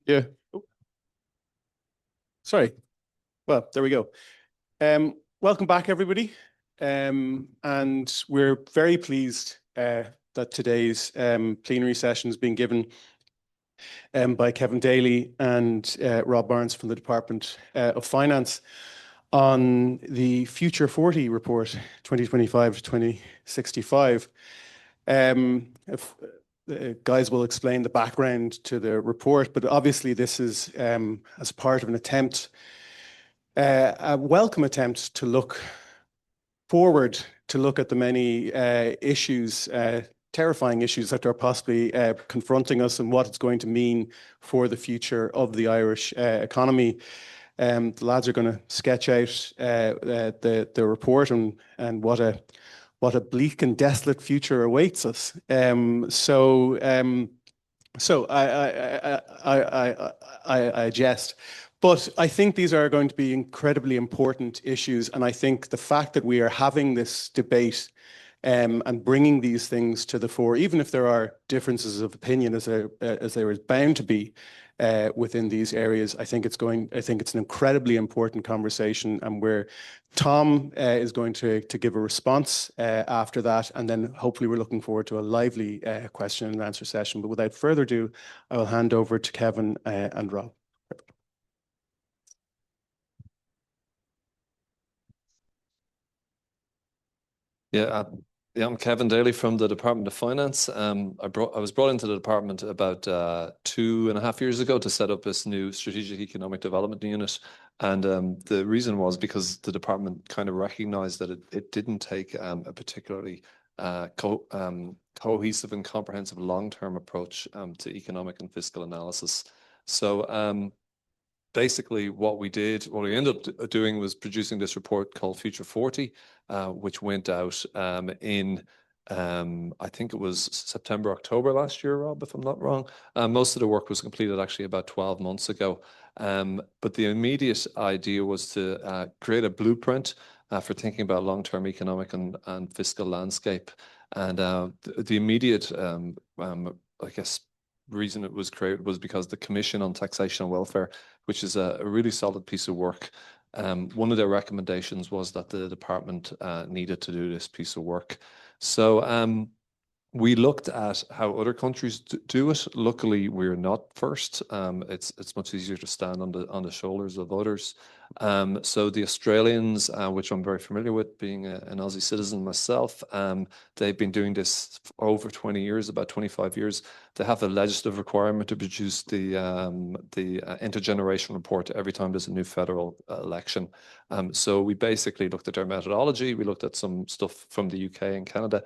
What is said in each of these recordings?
Yeah. Oh, sorry. Well, there we go. Welcome back, everybody. And we're very pleased that today's plenary session is being given by Kevin Daly and Rob Barnes from the Department of Finance on the Future 40 report, 2025 to 2065. Guys will explain the background to the report, but obviously this is as part of an attempt, a welcome attempt to look forward, to look at the many issues, terrifying issues that are possibly confronting us and what it's going to mean for the future of the Irish economy. The lads are going to sketch out the report and what a bleak and desolate future awaits us. So I jest, but I think these are going to be incredibly important issues, and I think the fact that we are having this debate and bringing these things to the fore, even if there are differences of opinion, as there is bound to be within these areas, I think it's an incredibly important conversation, and where Tom is going to give a response after that, and then hopefully we're looking forward to a lively question and answer session. But without further ado, I will hand over to Kevin and Rob. Yeah, I'm Kevin Daly from the Department of Finance. I was brought into the department about 2.5 years ago to set up this new strategic economic development unit. And the reason was because the department kind of recognized that it didn't take a particularly cohesive and comprehensive long-term approach to economic and fiscal analysis. So basically what we ended up doing was producing this report called Future 40, which went out in, I think it was September, October last year, Rob, if I'm not wrong. Most of the work was completed actually about 12 months ago. But the immediate idea was to create a blueprint for thinking about long-term economic and fiscal landscape. And the immediate, I guess, reason it was created was because the Commission on Taxation and Welfare, which is a really solid piece of work, one of their recommendations was that the department needed to do this piece of work. So we looked at how other countries do it. Luckily, we're not first. It's much easier to stand on the shoulders of others. So the Australians, which I'm very familiar with, being an Aussie citizen myself, they've been doing this for over 20 years, about 25 years. They have a legislative requirement to produce the intergenerational report every time there's a new federal election. So we basically looked at their methodology. We looked at some stuff from the UK and Canada.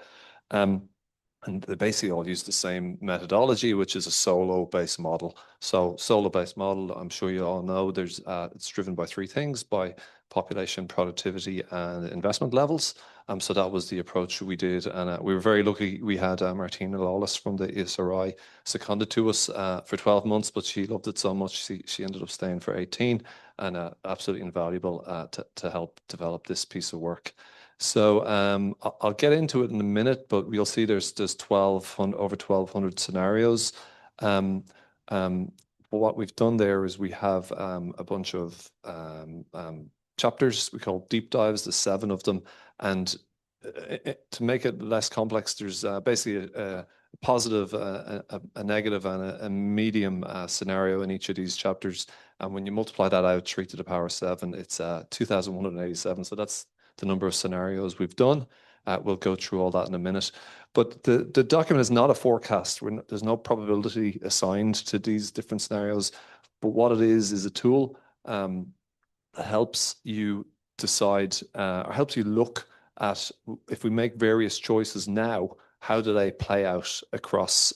And they basically all use the same methodology, which is a solo-based model. So solo-based model, I'm sure you all know, it's driven by three things: by population, productivity, and investment levels. So that was the approach we did. And we were very lucky. We had Martina Lawless from the ESRI seconded to us for 12 months, but she loved it so much, she ended up staying for 18, and absolutely invaluable to help develop this piece of work. So I'll get into it in a minute, but we'll see there's over 1,200 scenarios. What we've done there is we have a bunch of chapters we call deep dives, there's 7 of them. And to make it less complex, there's basically a positive, a negative, and a medium scenario in each of these chapters. And when you multiply that out, 3 to the power 7, it's 2,187. So that's the number of scenarios we've done. We'll go through all that in a minute. But the document is not a forecast. There's no probability assigned to these different scenarios. But what it is a tool that helps you decide or helps you look at, if we make various choices now, how do they play out across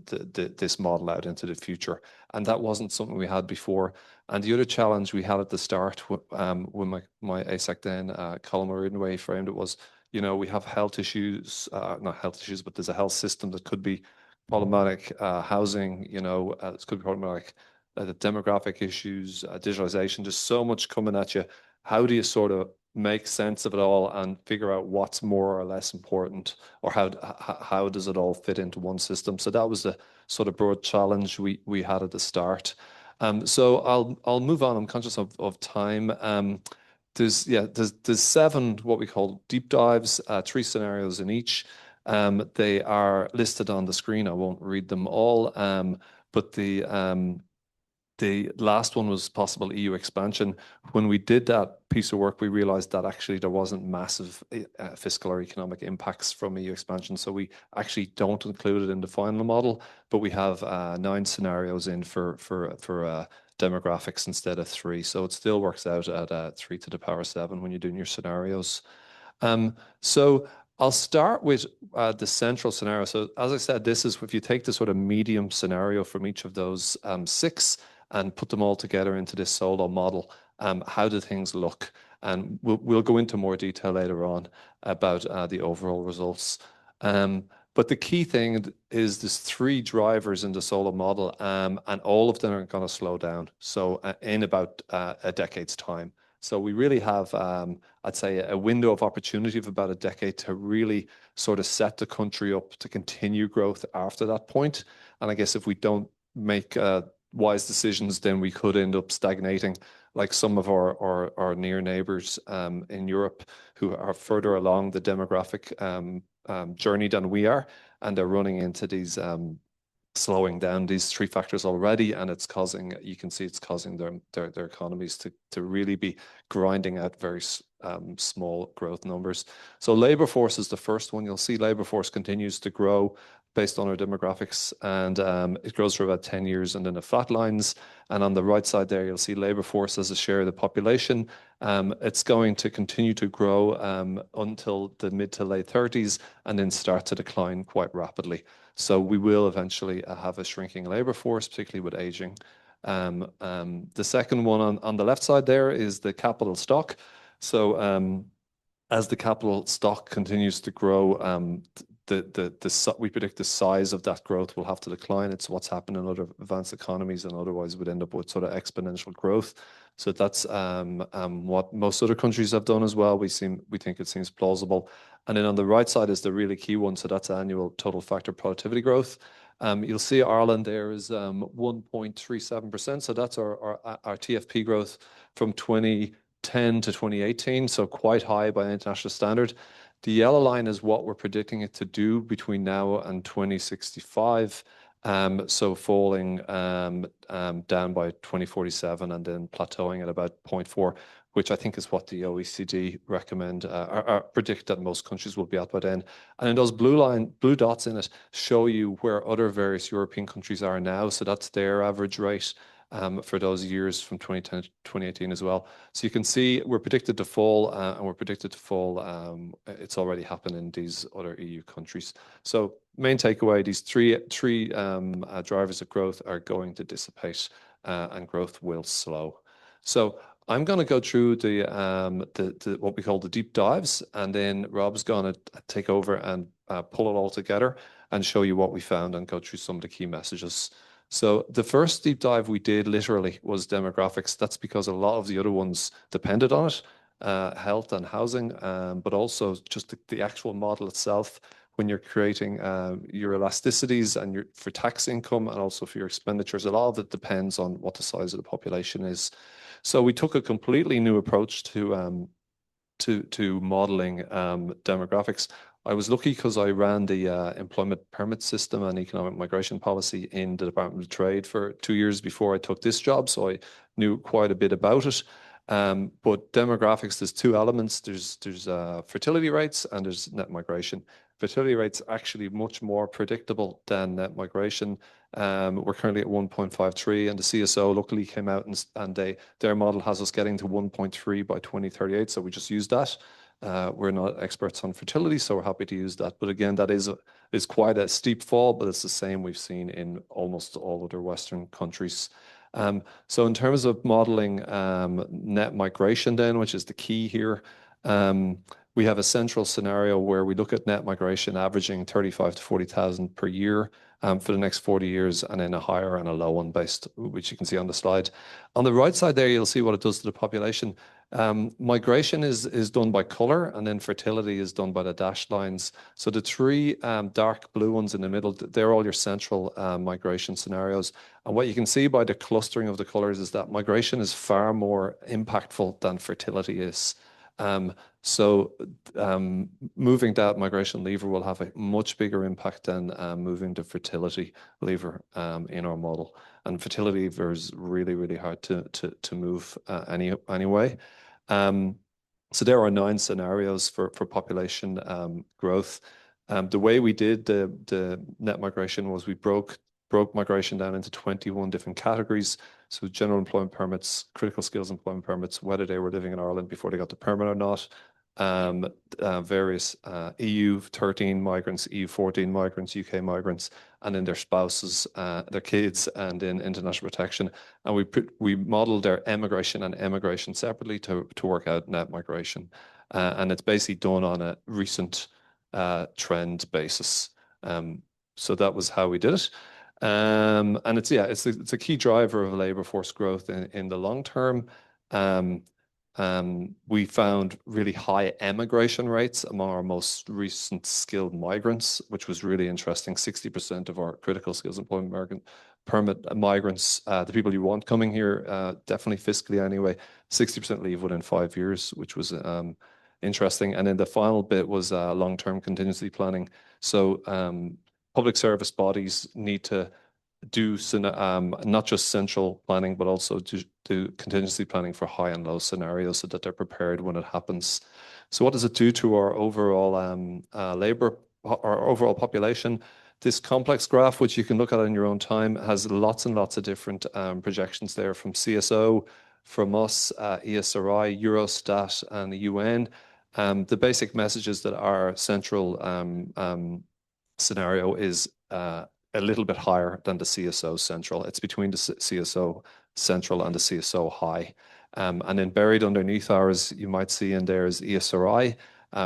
this model out into the future? And that wasn't something we had before. And the other challenge we had at the start, when my ASEC then, Colin Ridgway, framed it, was, we have health issues, not health issues, but there's a health system that could be problematic, housing, it could be problematic, the demographic issues, digitalization, just so much coming at you. How do you sort of make sense of it all and figure out what's more or less important, or how does it all fit into one system. So that was the sort of broad challenge we had at the start. So I'll move on. I'm conscious of time. There's 7 what we call deep dives, 3 scenarios in each. They are listed on the screen. I won't read them all. But the last one was possible EU expansion. When we did that piece of work, we realized that actually there wasn't massive fiscal or economic impacts from EU expansion. So we actually don't include it in the final model, but we have 9 scenarios in for demographics instead of 3. So it still works out at 3 to the power 7 when you're doing your scenarios. So I'll start with the central scenario. So as I said, this is if you take the sort of medium scenario from each of those 6 and put them all together into this solo model, how do things look? And we'll go into more detail later on about the overall results. But the key thing is there's 3 drivers in the solo model, and all of them are going to slow down. So in about a decade's time. So we really have, I'd say, a window of opportunity of about a decade to really sort of set the country up to continue growth after that point. And I guess if we don't make wise decisions, then we could end up stagnating like some of our near neighbors in Europe who are further along the demographic journey than we are. And they're running into these slowing down these 3 factors already, and it's causing, you can see it's causing their economies to really be grinding out very small growth numbers. So labor force is the first one. You'll see labor force continues to grow based on our demographics, and it grows for about 10 years and then it flatlines. And on the right side there, you'll see labor force as a share of the population. It's going to continue to grow until the mid to late 30s and then start to decline quite rapidly. So we will eventually have a shrinking labor force, particularly with aging. The second one on the left side there is the capital stock. So as the capital stock continues to grow, we predict the size of that growth will have to decline. It's what's happened in other advanced economies, and otherwise would end up with sort of exponential growth. So that's what most other countries have done as well. We think it seems plausible. And then on the right side is the really key one. So that's annual total factor productivity growth. You'll see Ireland there is 1.37%. So that's our TFP growth from 2010 to 2018. So quite high by international standard. The yellow line is what we're predicting it to do between now and 2065. So falling down by 2047 and then plateauing at about 0.4, which I think is what the OECD recommend or predict that most countries will be at by then. And then those blue dots in it show you where other various European countries are now. So that's their average rate for those years from 2010 to 2018 as well. So you can see we're predicted to fall, and we're predicted to fall. It's already happened in these other EU countries. So main takeaway, these three drivers of growth are going to dissipate, and growth will slow. So I'm going to go through the what we call the deep dives, and then Rob's going to take over and pull it all together and show you what we found and go through some of the key messages. So the first deep dive we did literally was demographics. That's because a lot of the other ones depended on it, health and housing, but also just the actual model itself. When you're creating your elasticities and for tax income and also for your expenditures, a lot of it depends on what the size of the population is. So we took a completely new approach to modeling demographics. I was lucky because I ran the employment permit system and economic migration policy in the Department of Trade for 2 years before I took this job, so I knew quite a bit about it. But demographics, there's 2 elements. There's fertility rates and there's net migration. Fertility rates actually much more predictable than net migration. We're currently at 1.53, and the CSO luckily came out and their model has us getting to 1.3 by 2038. So we just used that. We're not experts on fertility, so we're happy to use that. But again, that is quite a steep fall, but it's the same we've seen in almost all other Western countries. So in terms of modeling net migration then, which is the key here, we have a central scenario where we look at net migration averaging 35 to 40,000 per year for the next 40 years, and then a higher and a low one based, which you can see on the slide. On the right side there, you'll see what it does to the population. Migration is done by color, and then fertility is done by the dashed lines. So the three dark blue ones in the middle, they're all your central migration scenarios. And what you can see by the clustering of the colors is that migration is far more impactful than fertility is. So moving that migration lever will have a much bigger impact than moving the fertility lever in our model. And fertility lever is really, really hard to move anyway. So there are 9 scenarios for population growth. The way we did the net migration was we broke migration down into 21 different categories. So general employment permits, critical skills employment permits, whether they were living in Ireland before they got the permit or not, various EU 13 migrants, EU 14 migrants, UK migrants, and then their spouses, their kids, and in international protection. And we modeled their emigration and emigration separately to work out net migration. And it's basically done on a recent trend basis. So that was how we did it. And it's a key driver of labor force growth in the long term. We found really high emigration rates among our most recent skilled migrants, which was really interesting. 60% of our critical skills employment permit migrants, the people you want coming here, definitely fiscally anyway, 60% leave within 5 years, which was interesting. And then the final bit was long-term contingency planning. So public service bodies need to do not just central planning, but also do contingency planning for high and low scenarios so that they're prepared when it happens. So what does it do to our overall labor, our overall population? This complex graph, which you can look at in your own time, has lots and lots of different projections there from CSO, from us, ESRI, Eurostat, and the UN. The basic message is that our central scenario is a little bit higher than the CSO central. It's between the CSO central and the CSO high. And then buried underneath ours, you might see in there is ESRI,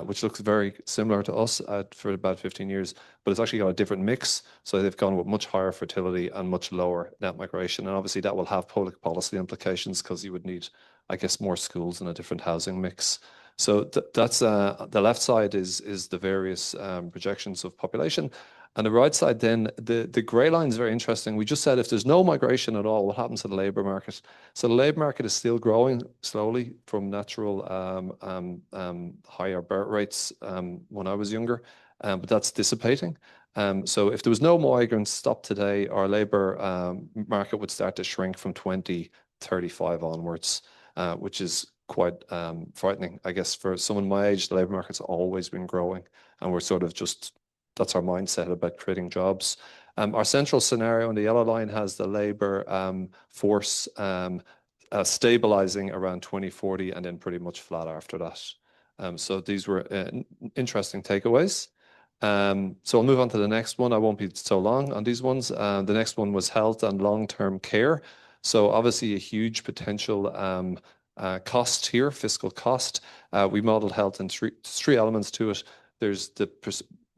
which looks very similar to us for about 15 years, but it's actually got a different mix. So they've gone with much higher fertility and much lower net migration. And obviously that will have public policy implications because you would need, I guess, more schools and a different housing mix. So that's the left side is the various projections of population. And the right side then, the grey line is very interesting. We just said if there's no migration at all, what happens to the labour market? So the labour market is still growing slowly from natural higher birth rates when I was younger, but that's dissipating. So if there was no migrants stopped today, our labour market would start to shrink from 2035 onwards, which is quite frightening. I guess for someone my age, the labour market's always been growing, and we're sort of just, that's our mindset about creating jobs. Our central scenario in the yellow line has the labour force stabilizing around 2040 and then pretty much flat after that. So these were interesting takeaways. So I'll move on to the next one. I won't be so long on these ones. The next one was health and long-term care. So obviously a huge potential cost here, fiscal cost. We modeled health in three elements to it. There's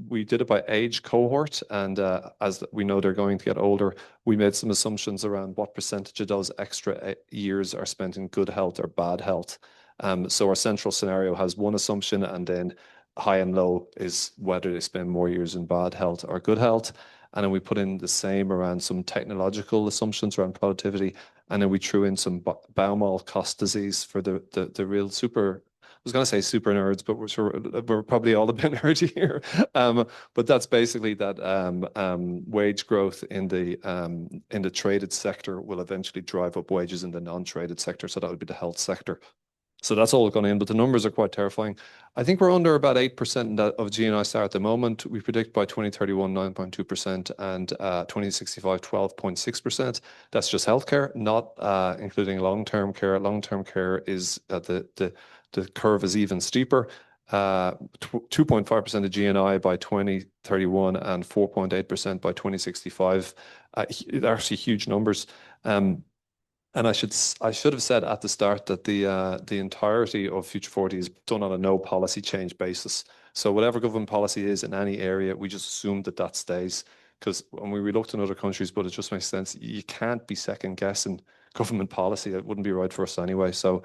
we did it by age cohort, and as we know they're going to get older, we made some assumptions around what percentage of those extra years are spent in good health or bad health. So our central scenario has one assumption, and then high and low is whether they spend more years in bad health or good health. And then we put in the same around some technological assumptions around productivity. And then we threw in some Baumol cost disease for the real super, I was going to say super nerds, but we're probably all a bit nerdy here. But that's basically that wage growth in the traded sector will eventually drive up wages in the non-traded sector. So that would be the health sector. So that's all gone in, but the numbers are quite terrifying. I think we're under about 8% of GNI STAR at the moment. We predict by 2031, 9.2%, and 2065, 12.6%. That's just healthcare, not including long-term care. Long-term care is the curve is even steeper. 2.5% of GNI by 2031 and 4.8% by 2065. They're actually huge numbers. And I should have said at the start that the entirety of Future 40 is done on a no policy change basis. So whatever government policy is in any area, we just assume that stays. Because when we looked in other countries, but it just makes sense. You can't be second guessing government policy. It wouldn't be right for us anyway. So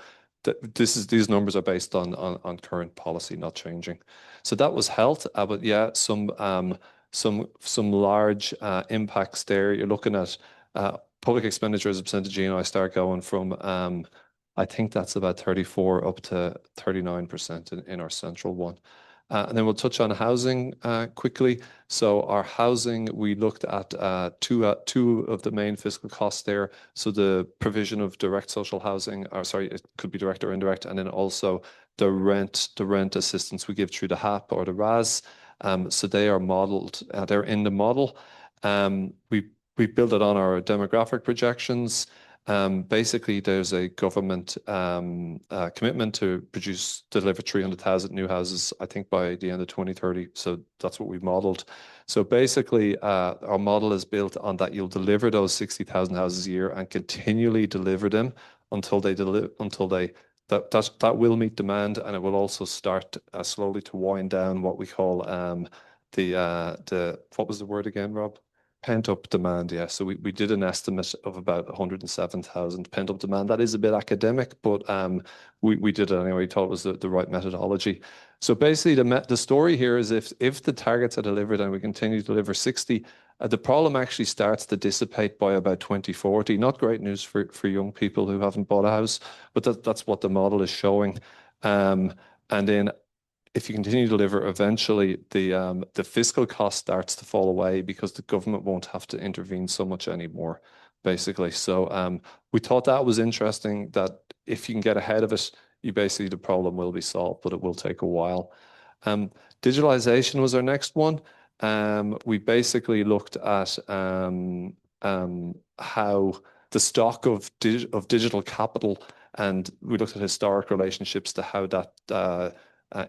these numbers are based on current policy, not changing. So that was health, but yeah, some large impacts there. You're looking at public expenditure as a percentage of GNI start going from I think that's about 34 up to 39% in our central one. And then we'll touch on housing quickly. So our housing, we looked at two of the main fiscal costs there. So the provision of direct social housing, or sorry, it could be direct or indirect, and then also the rent assistance we give through the HAP or the RAS. So they are modeled, they're in the model. We build it on our demographic projections. Basically, there's a government commitment to deliver 300,000 new houses, I think, by the end of 2030. So that's what we've modeled. So basically, our model is built on that you'll deliver those 60,000 houses a year and continually deliver them until they that will meet demand, and it will also start slowly to wind down what we call the what was the word again, Rob? Pent-up demand, yeah. So we did an estimate of about 107,000 pent-up demand. That is a bit academic, but we did it anyway. We thought it was the right methodology. So basically, the story here is if the targets are delivered and we continue to deliver 60, the problem actually starts to dissipate by about 2040. Not great news for young people who haven't bought a house, but that's what the model is showing. And then if you continue to deliver, eventually the fiscal cost starts to fall away because the government won't have to intervene so much anymore, basically. So we thought that was interesting, that if you can get ahead of it, the problem will be solved, but it will take a while. Digitalization was our next one. We basically looked at how the stock of digital capital, and we looked at historic relationships to how that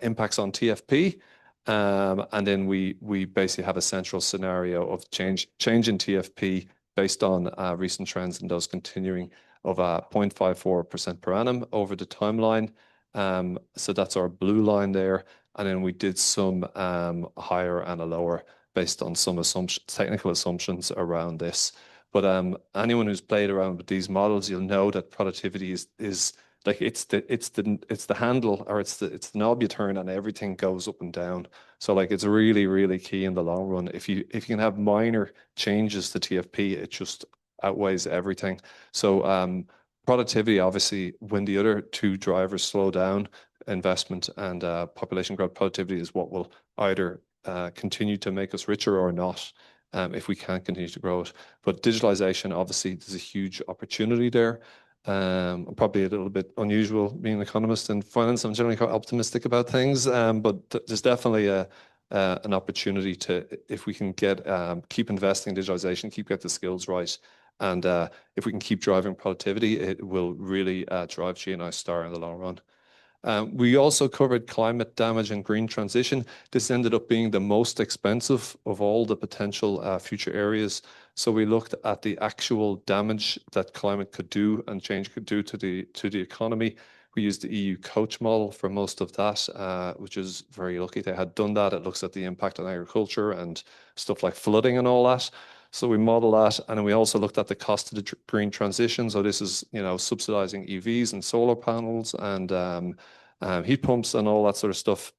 impacts on TFP. And then we basically have a central scenario of change in TFP based on recent trends and those continuing of 0.54% per annum over the timeline. So that's our blue line there. And then we did some higher and a lower based on some technical assumptions around this. But anyone who's played around with these models, you'll know that productivity is like it's the handle, or it's the knob you turn and everything goes up and down. So like it's really, really key in the long run. If you can have minor changes to TFP, it just outweighs everything. So productivity, obviously, when the other two drivers slow down, investment and population growth, productivity is what will either continue to make us richer or not, if we can't continue to grow it. But digitalization, obviously, there's a huge opportunity there. I'm probably a little bit unusual being an economist in finance. I'm generally quite optimistic about things, but there's definitely an opportunity to, if we can keep investing in digitalization, get the skills right, and if we can keep driving productivity, it will really drive GNI Star in the long run. We also covered climate damage and green transition. This ended up being the most expensive of all the potential future areas. So we looked at the actual damage that climate could do and change could do to the economy. We used the EU coach model for most of that, which is very lucky they had done that. It looks at the impact on agriculture and stuff like flooding and all that. So we model that, and then we also looked at the cost of the green transition. So this is, subsidizing EVs and solar panels and heat pumps and all that sort of stuff.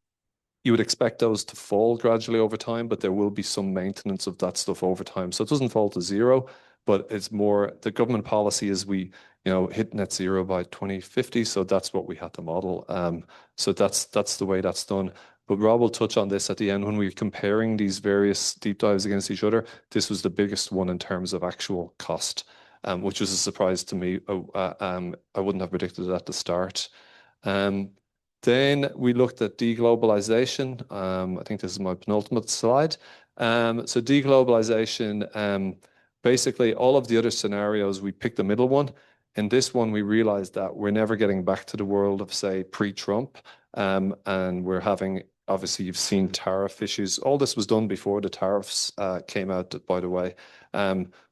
You would expect those to fall gradually over time, but there will be some maintenance of that stuff over time. So it doesn't fall to zero, but it's more the government policy is we, hit net zero by 2050. So that's what we had to model. So that's the way that's done. But Rob will touch on this at the end when we're comparing these various deep dives against each other. This was the biggest one in terms of actual cost, which was a surprise to me. I wouldn't have predicted it at the start. Then we looked at deglobalization. I think this is my penultimate slide. So deglobalization, basically all of the other scenarios, we picked the middle one. In this one, we realized that we're never getting back to the world of, say, pre-Trump. And we're having obviously you've seen tariff issues. All this was done before the tariffs came out, by the way.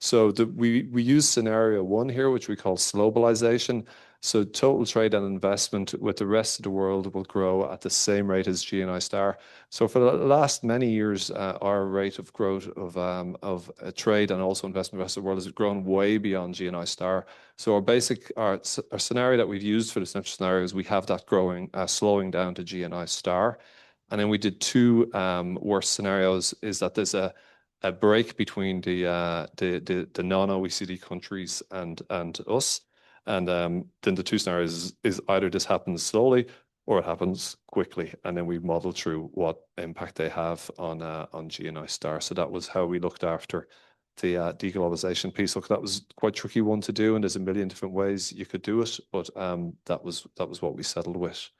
So we use scenario 1 here, which we call globalization. So total trade and investment with the rest of the world will grow at the same rate as GNI star. So for the last many years, our rate of growth of trade and also investment in the rest of the world has grown way beyond GNI star. So our scenario that we've used for the central scenario is we have that growing, slowing down to GNI star. And then we did 2 worst scenarios, is that there's a break between the non-OECD countries and us. And then the 2 scenarios is either this happens slowly or it happens quickly. And then we model through what impact they have on GNI star. So that was how we looked after the deglobalization piece. Look, that was quite a tricky one to do, and there's a million different ways you could do it, but that was what we settled with.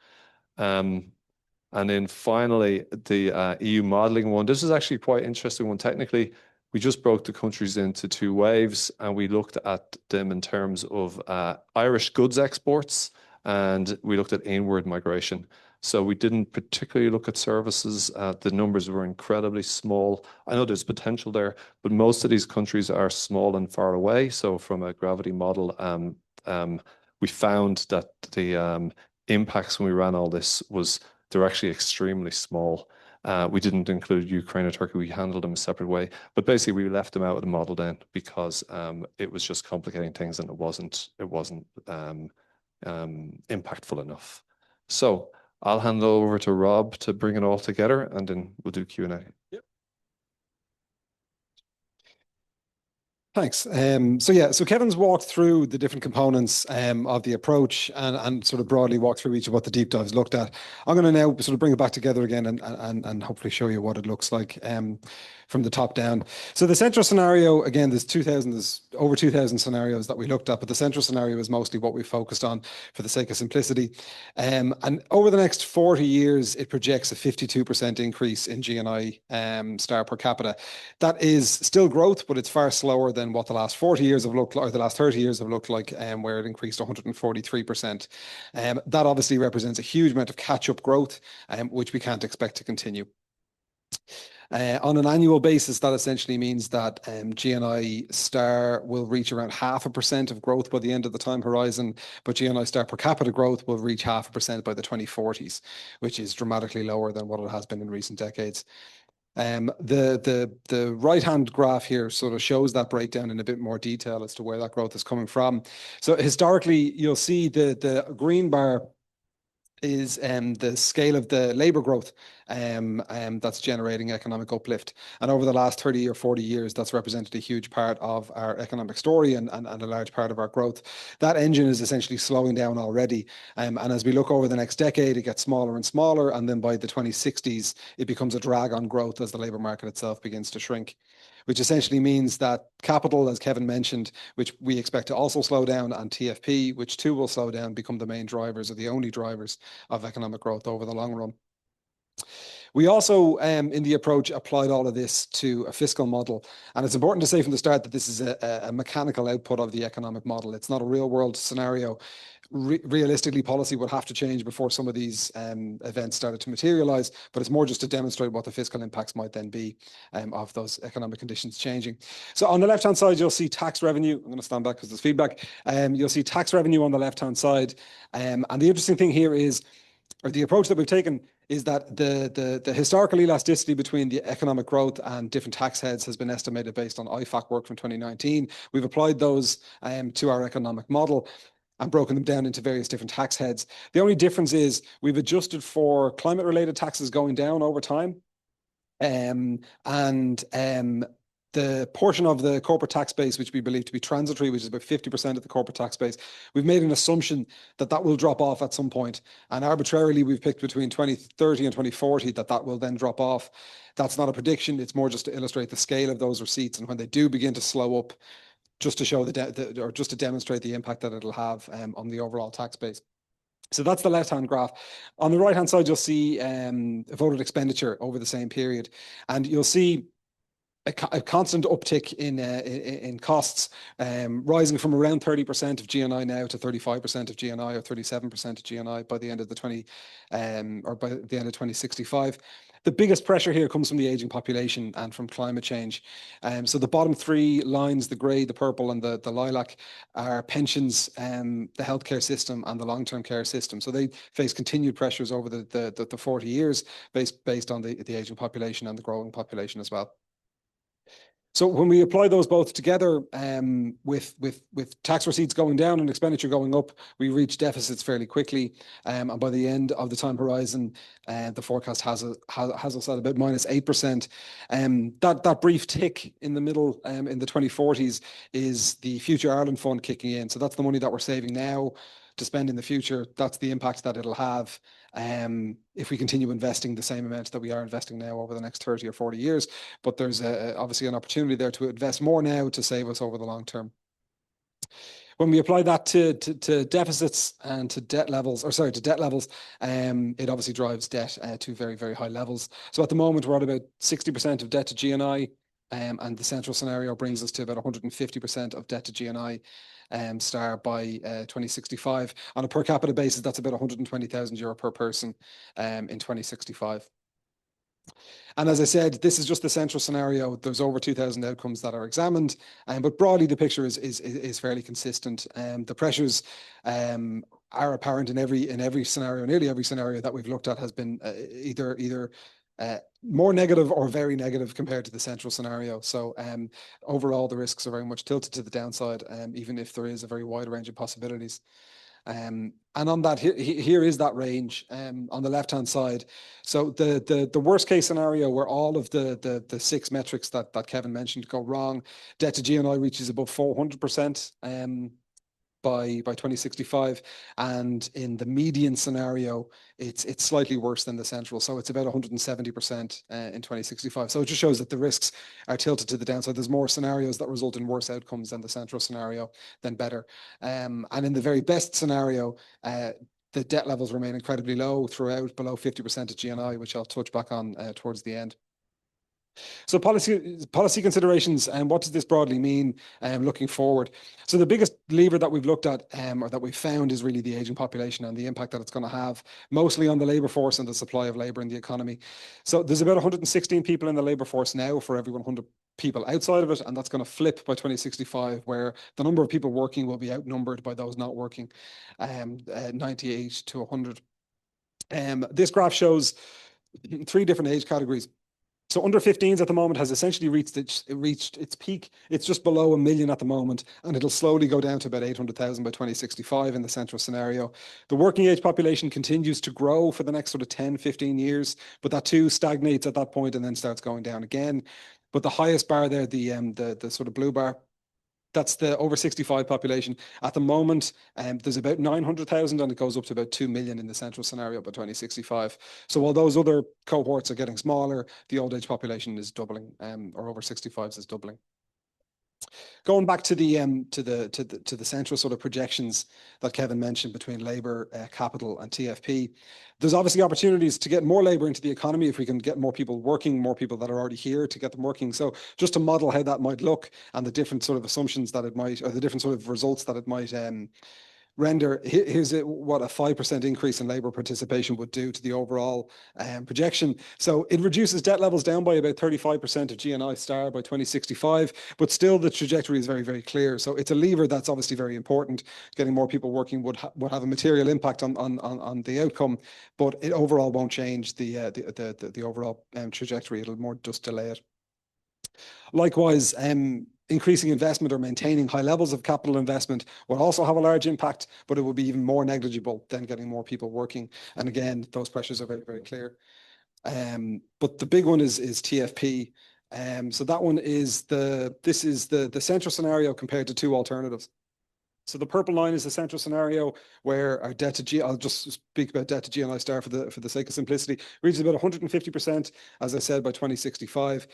And then finally, the EU modelling one. This is actually quite interesting one. Technically, we just broke the countries into 2 waves, and we looked at them in terms of Irish goods exports, and we looked at inward migration. So we didn't particularly look at services. The numbers were incredibly small. I know there's potential there, but most of these countries are small and far away. So from a gravity model, we found that the impacts when we ran all this was they're actually extremely small. We didn't include Ukraine or Turkey. We handled them a separate way. But basically, we left them out of the model then because it was just complicating things and it wasn't impactful enough. So I'll hand it over to Rob to bring it all together, and then we'll do Q&A. Yep. Thanks. So Kevin's walked through the different components of the approach and sort of broadly walked through each of what the deep dives looked at. I'm going to now sort of bring it back together again and hopefully show you what it looks like from the top down. So the central scenario, again, there's over 2,000 scenarios that we looked at, but the central scenario is mostly what we focused on for the sake of simplicity. And over the next 40 years, it projects a 52% increase in GNI star per capita. That is still growth, but it's far slower than what the last 40 years have looked like, or the last 30 years have looked like, where it increased 143%. That obviously represents a huge amount of catch-up growth, which we can't expect to continue. On an annual basis, that essentially means that GNI star will reach around 0.5% of growth by the end of the time horizon, but GNI star per capita growth will reach 0.5% by the 2040s, which is dramatically lower than what it has been in recent decades. The right-hand graph here sort of shows that breakdown in a bit more detail as to where that growth is coming from. So historically, you'll see the green bar is the scale of the labour growth that's generating economic uplift. And over the last 30 or 40 years, that's represented a huge part of our economic story and a large part of our growth. That engine is essentially slowing down already. And as we look over the next decade, it gets smaller and smaller. And then by the 2060s, it becomes a drag on growth as the labour market itself begins to shrink, which essentially means that capital, as Kevin mentioned, which we expect to also slow down, and TFP, which too will slow down, become the main drivers or the only drivers of economic growth over the long run. We also, in the approach, applied all of this to a fiscal model. And it's important to say from the start that this is a mechanical output of the economic model. It's not a real world scenario. Realistically, policy would have to change before some of these events started to materialize, but it's more just to demonstrate what the fiscal impacts might then be of those economic conditions changing. So on the left-hand side, you'll see tax revenue. I'm going to stand back because there's feedback. You'll see tax revenue on the left-hand side. And the interesting thing here is, or the approach that we've taken is that the historical elasticity between the economic growth and different tax heads has been estimated based on IFAC work from 2019. We've applied those to our economic model and broken them down into various different tax heads. The only difference is we've adjusted for climate-related taxes going down over time. The portion of the corporate tax base, which we believe to be transitory, which is about 50% of the corporate tax base, we've made an assumption that that will drop off at some point. And arbitrarily, we've picked between 2030 and 2040 that will then drop off. That's not a prediction. It's more just to illustrate the scale of those receipts. And when they do begin to slow up, just to show or just to demonstrate the impact that it'll have on the overall tax base. So that's the left-hand graph. On the right-hand side, you'll see voted expenditure over the same period. And you'll see a constant uptick in costs, rising from around 30% of GNI now to 35% of GNI or 37% of GNI by the end of the or by the end of 2065. The biggest pressure here comes from the aging population and from climate change. So the bottom three lines, the grey, the purple, and the lilac, are pensions, the healthcare system, and the long-term care system. So they face continued pressures over the 40 years based on the aging population and the growing population as well. So when we apply those both together, with tax receipts going down and expenditure going up, we reach deficits fairly quickly. And by the end of the time horizon, the forecast has us at about -8%. That brief tick in the middle, in the 2040s, is the Future Ireland Fund kicking in. So that's the money that we're saving now to spend in the future. That's the impact that it'll have if we continue investing the same amount that we are investing now over the next 30 or 40 years. But there's obviously an opportunity there to invest more now to save us over the long term. When we apply that to deficits and to debt levels, it obviously drives debt to very, very high levels. So at the moment, we're at about 60% of debt to GNI, and the central scenario brings us to about 150% of debt to GNI by 2065. On a per capita basis, that's about €120,000 per person in 2065. And as I said, this is just the central scenario. There's over 2,000 outcomes that are examined, but broadly the picture is fairly consistent. The pressures are apparent in every scenario. Nearly every scenario that we've looked at has been either more negative or very negative compared to the central scenario. So overall, the risks are very much tilted to the downside, even if there is a very wide range of possibilities. And on that, here is that range on the left-hand side. So the worst case scenario, where all of the 6 metrics that Kevin mentioned go wrong, debt to GNI reaches above 400% by 2065, and in the median scenario, it's slightly worse than the central, so it's about 170% in 2065. So it just shows that the risks are tilted to the downside. There's more scenarios that result in worse outcomes than the central scenario than better. And in the very best scenario, the debt levels remain incredibly low throughout, below 50% of GNI, which I'll touch back on towards the end. So policy considerations, and what does this broadly mean looking forward? So the biggest lever that we've looked at or that we've found is really the aging population and the impact that it's going to have, mostly on the labour force and the supply of labour in the economy. So there's about 116 people in the labour force now for every 100 people outside of it, and that's going to flip by 2065, where the number of people working will be outnumbered by those not working, 98 to 100. This graph shows 3 different age categories. So under 15s at the moment has essentially reached its peak. It's just below 1 million at the moment, and it'll slowly go down to about 800,000 by 2065 in the central scenario. The working age population continues to grow for the next sort of 10, 15 years, but that too stagnates at that point and then starts going down again. But the highest bar there, the sort of blue bar, that's the over 65 population. At the moment, there's about 900,000, and it goes up to about 2 million in the central scenario by 2065. So while those other cohorts are getting smaller, the old age population is doubling, or over 65s is doubling. Going back to the central sort of projections that Kevin mentioned between labour, capital, and TFP, there's obviously opportunities to get more labour into the economy if we can get more people working, more people that are already here to get them working. So just to model how that might look and the different sort of assumptions that it might, or the different sort of results that it might render, here's what a 5% increase in labour participation would do to the overall projection. So it reduces debt levels down by about 35% of GNI star by 2065, but still the trajectory is very, very clear. So it's a lever that's obviously very important. Getting more people working would have a material impact on the outcome, but it overall won't change the overall trajectory. It'll more just delay it. Likewise, increasing investment or maintaining high levels of capital investment will also have a large impact, but it will be even more negligible than getting more people working. And again, those pressures are very, very clear. But the big one is TFP. So that one is this is the central scenario compared to 2 alternatives. So the purple line is the central scenario where our debt to GNI, I'll just speak about debt to GNI star for the sake of simplicity, reaches about 150%, as I said, by 2065.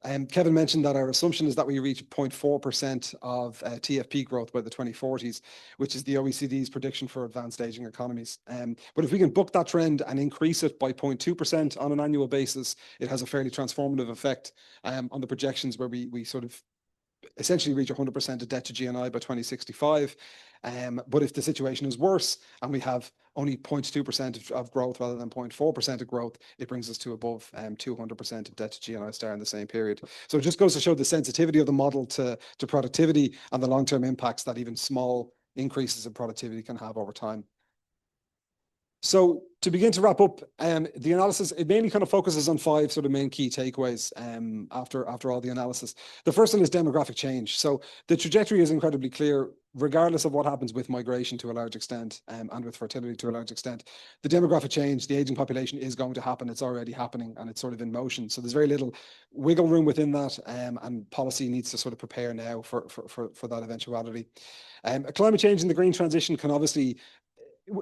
Kevin mentioned that our assumption is that we reach 0.4% of TFP growth by the 2040s, which is the OECD's prediction for advanced aging economies. But if we can buck that trend and increase it by 0.2% on an annual basis, it has a fairly transformative effect on the projections where we sort of essentially reach 100% of debt to GNI by 2065. But if the situation is worse and we have only 0.2% of growth rather than 0.4% of growth, it brings us to above 200% of debt to GNI star in the same period. So it just goes to show the sensitivity of the model to productivity and the long-term impacts that even small increases in productivity can have over time. So to begin to wrap up, the analysis, it mainly kind of focuses on 5 sort of main key takeaways after all the analysis. The first one is demographic change. So the trajectory is incredibly clear, regardless of what happens with migration to a large extent and with fertility to a large extent. The demographic change, the aging population is going to happen. It's already happening and it's sort of in motion. So there's very little wiggle room within that, and policy needs to sort of prepare now for that eventuality. Climate change and the green transition can obviously,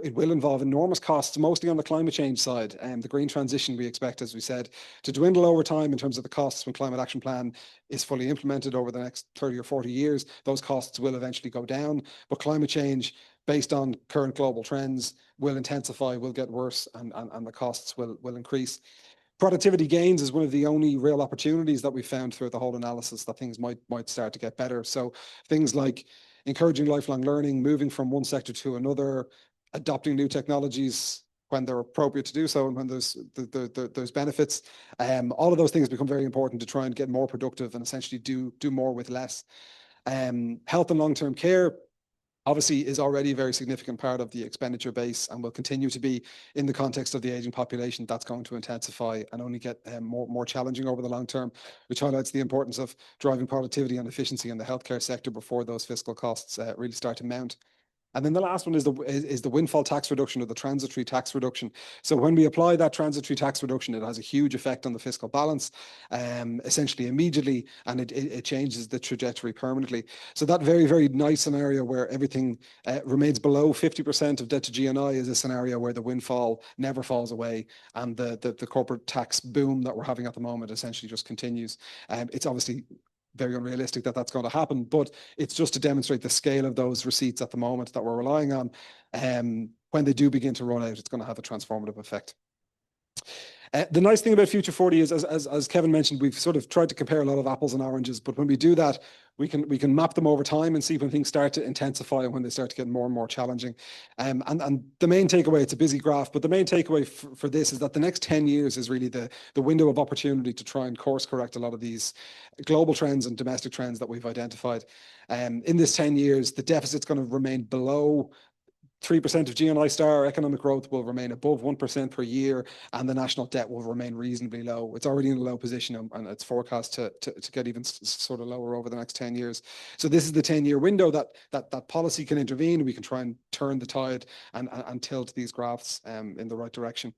it will involve enormous costs, mostly on the climate change side. And the green transition, we expect, as we said, to dwindle over time in terms of the costs when Climate Action Plan is fully implemented over the next 30 or 40 years. Those costs will eventually go down. But climate change, based on current global trends, will intensify, will get worse, and the costs will increase. Productivity gains is one of the only real opportunities that we found throughout the whole analysis that things might start to get better. So things like encouraging lifelong learning, moving from one sector to another, adopting new technologies when they're appropriate to do so and when there's benefits. All of those things become very important to try and get more productive and essentially do more with less. Health and long-term care obviously is already a very significant part of the expenditure base and will continue to be in the context of the aging population. That's going to intensify and only get more challenging over the long term, which highlights the importance of driving productivity and efficiency in the healthcare sector before those fiscal costs really start to mount. And then the last one is the windfall tax reduction, or the transitory tax reduction. So when we apply that transitory tax reduction, it has a huge effect on the fiscal balance, essentially immediately, and it changes the trajectory permanently. So that very, very nice scenario where everything remains below 50% of debt to GNI is a scenario where the windfall never falls away, and the corporate tax boom that we're having at the moment essentially just continues. It's obviously very unrealistic that that's going to happen, but it's just to demonstrate the scale of those receipts at the moment that we're relying on. When they do begin to run out, it's going to have a transformative effect. The nice thing about Future 40 is, as Kevin mentioned, we've sort of tried to compare a lot of apples and oranges, but when we do that, we can map them over time and see when things start to intensify and when they start to get more and more challenging. And the main takeaway, it's a busy graph, but the main takeaway for this is that the next 10 years is really the window of opportunity to try and course correct a lot of these global trends and domestic trends that we've identified. In this 10 years, the deficit's going to remain below 3% of GNI star. Economic growth will remain above 1% per year, and the national debt will remain reasonably low. It's already in a low position, and it's forecast to get even sort of lower over the next 10 years. So this is the 10-year window that policy can intervene. We can try and turn the tide and tilt these graphs in the right direction.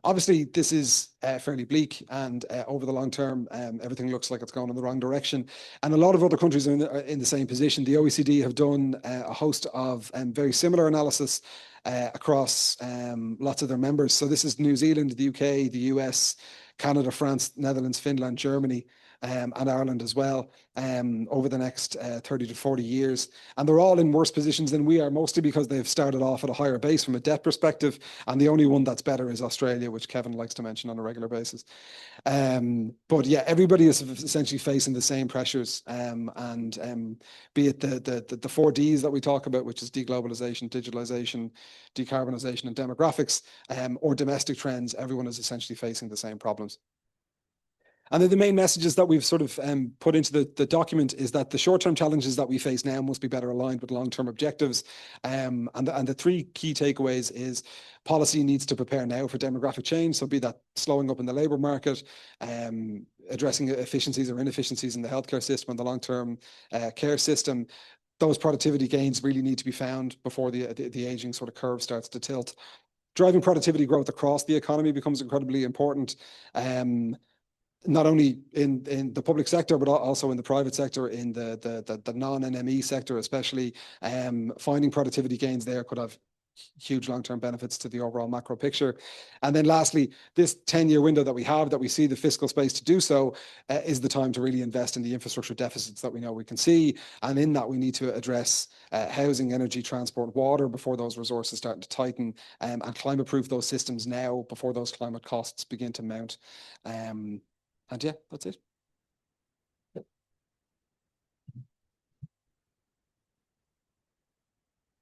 Obviously, this is fairly bleak, and over the long term, everything looks like it's going in the wrong direction. And a lot of other countries are in the same position. The OECD have done a host of very similar analysis across lots of their members. So this is New Zealand, the UK, the US, Canada, France, Netherlands, Finland, Germany, and Ireland as well, over the next 30 to 40 years. And they're all in worse positions than we are, mostly because they've started off at a higher base from a debt perspective. And the only one that's better is Australia, which Kevin likes to mention on a regular basis. But yeah, everybody is essentially facing the same pressures, and be it the 4 Ds that we talk about, which is deglobalization, digitalization, decarbonization, and demographics, or domestic trends, everyone is essentially facing the same problems. And then the main messages that we've sort of put into the document is that the short-term challenges that we face now must be better aligned with long-term objectives. And the 3 key takeaways is policy needs to prepare now for demographic change. So be that slowing up in the labour market, addressing efficiencies or inefficiencies in the healthcare system and the long-term care system. Those productivity gains really need to be found before the aging sort of curve starts to tilt. Driving productivity growth across the economy becomes incredibly important. Not only in the public sector, but also in the private sector, in the non-NME sector, especially. Finding productivity gains there could have huge long-term benefits to the overall macro picture. And then lastly, this 10-year window that we have, that we see the fiscal space to do so, is the time to really invest in the infrastructure deficits that we know we can see. And in that, we need to address housing, energy, transport, water before those resources start to tighten, and climate-proof those systems now before those climate costs begin to mount. And yeah, that's it.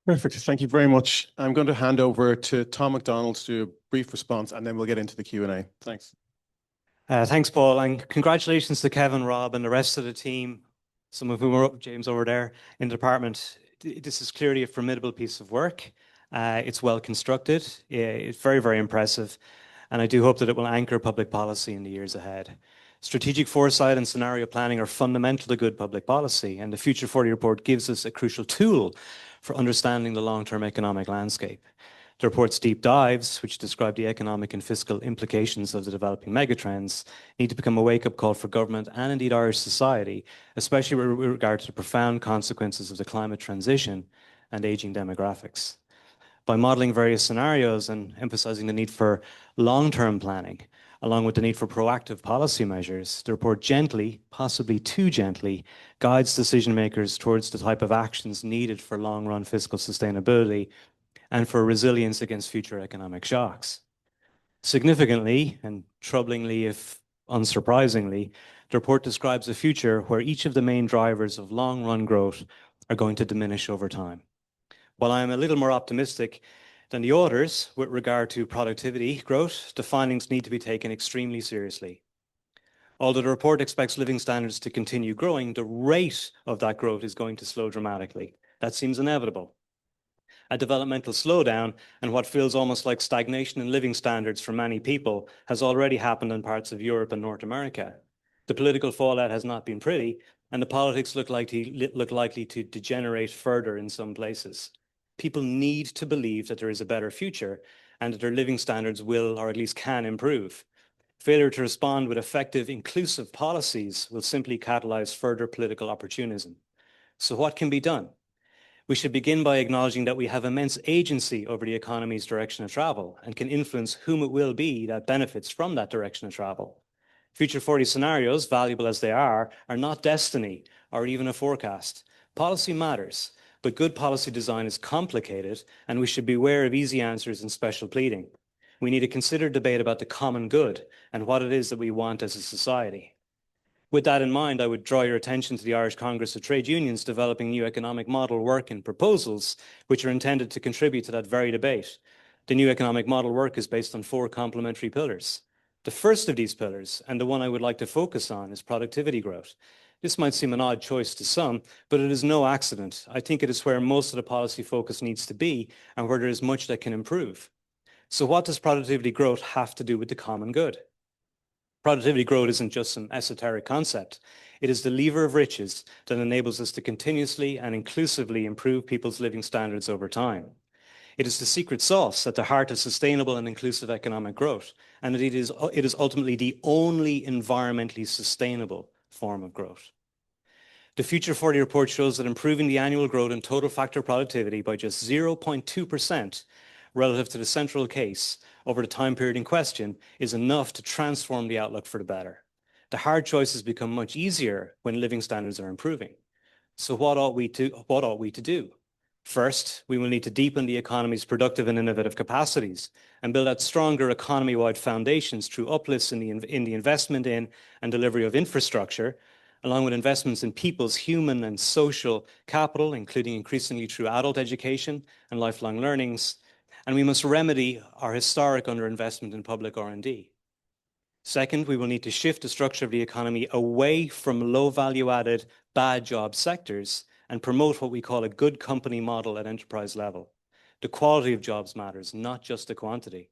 Perfect. Thank you very much. I'm going to hand over to Tom McDonnell to do a brief response, and then we'll get into the Q&A. Thanks. Thanks, Paul, and congratulations to Kevin, Rob, and the rest of the team, some of whom are up, James over there in the department. This is clearly a formidable piece of work. It's well constructed. It's very, very impressive, and I do hope that it will anchor public policy in the years ahead. Strategic foresight and scenario planning are fundamental to good public policy, and the Future 40 report gives us a crucial tool for understanding the long-term economic landscape. The report's deep dives, which describe the economic and fiscal implications of the developing megatrends, need to become a wake-up call for government and indeed Irish society, especially with regard to the profound consequences of the climate transition and aging demographics. By modelling various scenarios and emphasising the need for long-term planning, along with the need for proactive policy measures, the report gently, possibly too gently, guides decision makers towards the type of actions needed for long-run fiscal sustainability and for resilience against future economic shocks. Significantly, and troublingly if unsurprisingly, the report describes a future where each of the main drivers of long-run growth are going to diminish over time. While I am a little more optimistic than the authors with regard to productivity growth, the findings need to be taken extremely seriously. Although the report expects living standards to continue growing, the rate of that growth is going to slow dramatically. That seems inevitable. A developmental slowdown and what feels almost like stagnation in living standards for many people has already happened in parts of Europe and North America. The political fallout has not been pretty, and the politics look likely to degenerate further in some places. People need to believe that there is a better future and that their living standards will, or at least can, improve. Failure to respond with effective, inclusive policies will simply catalyze further political opportunism. So what can be done? We should begin by acknowledging that we have immense agency over the economy's direction of travel and can influence whom it will be that benefits from that direction of travel. Future 40 scenarios, valuable as they are not destiny or even a forecast. Policy matters, but good policy design is complicated, and we should beware of easy answers and special pleading. We need a considered debate about the common good and what it is that we want as a society. With that in mind, I would draw your attention to the Irish Congress of Trade Unions developing new economic model work and proposals, which are intended to contribute to that very debate. The new economic model work is based on 4 complementary pillars. The first of these pillars, and the one I would like to focus on, is productivity growth. This might seem an odd choice to some, but it is no accident. I think it is where most of the policy focus needs to be and where there is much that can improve. So what does productivity growth have to do with the common good? Productivity growth isn't just some esoteric concept. It is the lever of riches that enables us to continuously and inclusively improve people's living standards over time. It is the secret sauce at the heart of sustainable and inclusive economic growth, and it is ultimately the only environmentally sustainable form of growth. The Future 40 report shows that improving the annual growth in total factor productivity by just 0.2% relative to the central case over the time period in question is enough to transform the outlook for the better. The hard choices become much easier when living standards are improving. So what ought we to do? First, we will need to deepen the economy's productive and innovative capacities and build out stronger economy-wide foundations through uplifts in the investment in and delivery of infrastructure, along with investments in people's human and social capital, including increasingly through adult education and lifelong learnings. And we must remedy our historic underinvestment in public R&D. Second, we will need to shift the structure of the economy away from low value-added, bad job sectors and promote what we call a good company model at enterprise level. The quality of jobs matters, not just the quantity.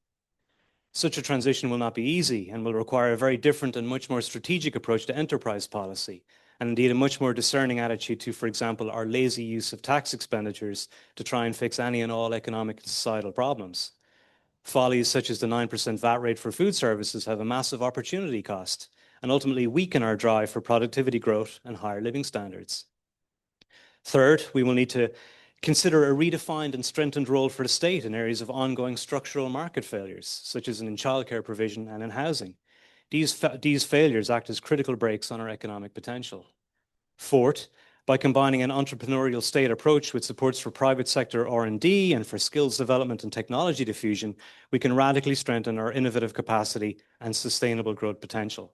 Such a transition will not be easy and will require a very different and much more strategic approach to enterprise policy, and indeed a much more discerning attitude to, for example, our lazy use of tax expenditures to try and fix any and all economic and societal problems. Follies such as the 9% VAT rate for food services have a massive opportunity cost and ultimately weaken our drive for productivity growth and higher living standards. Third, we will need to Consider a redefined and strengthened role for the state in areas of ongoing structural market failures, such as in childcare provision and in housing. These failures act as critical brakes on our economic potential. Fourth, by combining an entrepreneurial state approach with supports for private sector R&D and for skills development and technology diffusion, we can radically strengthen our innovative capacity and sustainable growth potential.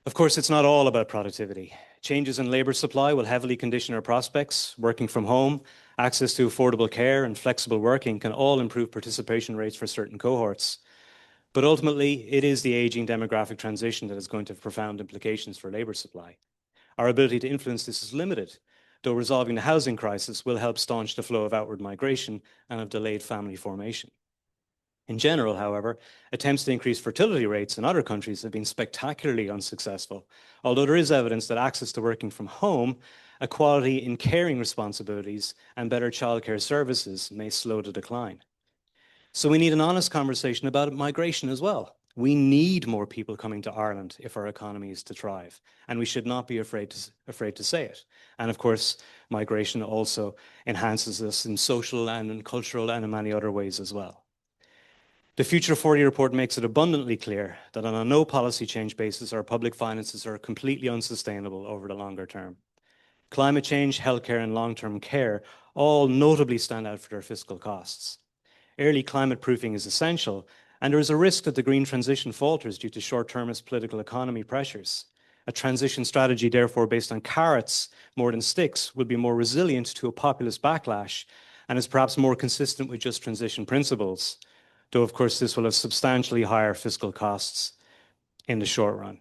Of course, it's not all about productivity. Changes in labour supply will heavily condition our prospects. Working from home, access to affordable care and flexible working can all improve participation rates for certain cohorts. But ultimately, it is the ageing demographic transition that is going to have profound implications for labour supply. Our ability to influence this is limited, though resolving the housing crisis will help staunch the flow of outward migration and of delayed family formation. In general, however, attempts to increase fertility rates in other countries have been spectacularly unsuccessful, although there is evidence that access to working from home, equality in caring responsibilities, and better childcare services may slow the decline. So we need an honest conversation about migration as well. We need more people coming to Ireland if our economy is to thrive, and we should not be afraid to say it. And of course, migration also enhances us in social and in cultural and in many other ways as well. The Future 40 report makes it abundantly clear that on a no policy change basis, our public finances are completely unsustainable over the longer term. Climate change, healthcare, and long-term care all notably stand out for their fiscal costs. Early climate proofing is essential, and there is a risk that the green transition falters due to short-termist political economy pressures. A transition strategy, therefore, based on carrots more than sticks, will be more resilient to a populist backlash and is perhaps more consistent with just transition principles, though of course this will have substantially higher fiscal costs in the short run.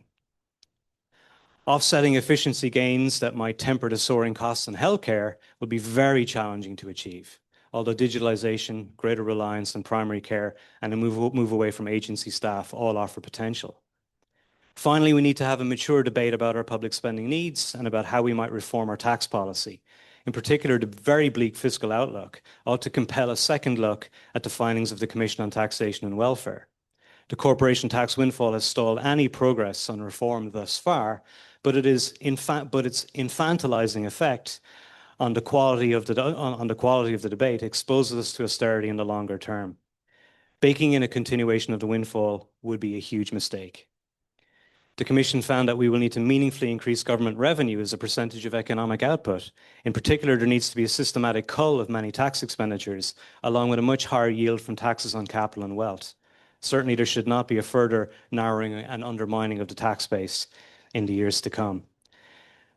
Offsetting efficiency gains that might temper the soaring costs in healthcare will be very challenging to achieve, although digitalization, greater reliance on primary care, and a move away from agency staff all offer potential. Finally, we need to have a mature debate about our public spending needs and about how we might reform our tax policy. In particular, the very bleak fiscal outlook ought to compel a second look at the findings of the Commission on Taxation and Welfare. The corporation tax windfall has stalled any progress on reform thus far, but its infantilizing effect on the quality of the debate exposes us to austerity in the longer term. Baking in a continuation of the windfall would be a huge mistake. The Commission found that we will need to meaningfully increase government revenue as a percentage of economic output. In particular, there needs to be a systematic cull of many tax expenditures, along with a much higher yield from taxes on capital and wealth. Certainly, there should not be a further narrowing and undermining of the tax base in the years to come.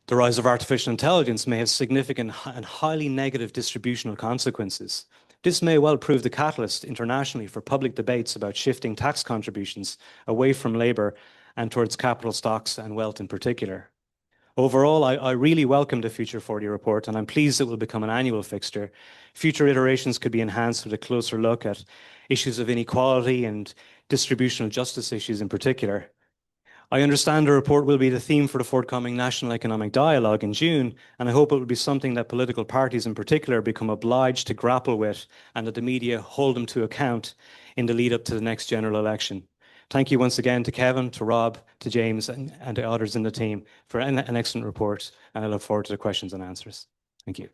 The rise of artificial intelligence may have significant and highly negative distributional consequences. This may well prove the catalyst internationally for public debates about shifting tax contributions away from labour and towards capital stocks and wealth in particular. Overall, I really welcome the Future 40 report, and I'm pleased it will become an annual fixture. Future iterations could be enhanced with a closer look at issues of inequality and distributional justice issues in particular. I understand the report will be the theme for the forthcoming National Economic Dialogue in June, and I hope it will be something that political parties in particular become obliged to grapple with and that the media hold them to account in the lead up to the next general election. Thank you once again to Kevin, to Rob, to James, and to others in the team for an excellent report, and I look forward to the questions and answers. Thank you.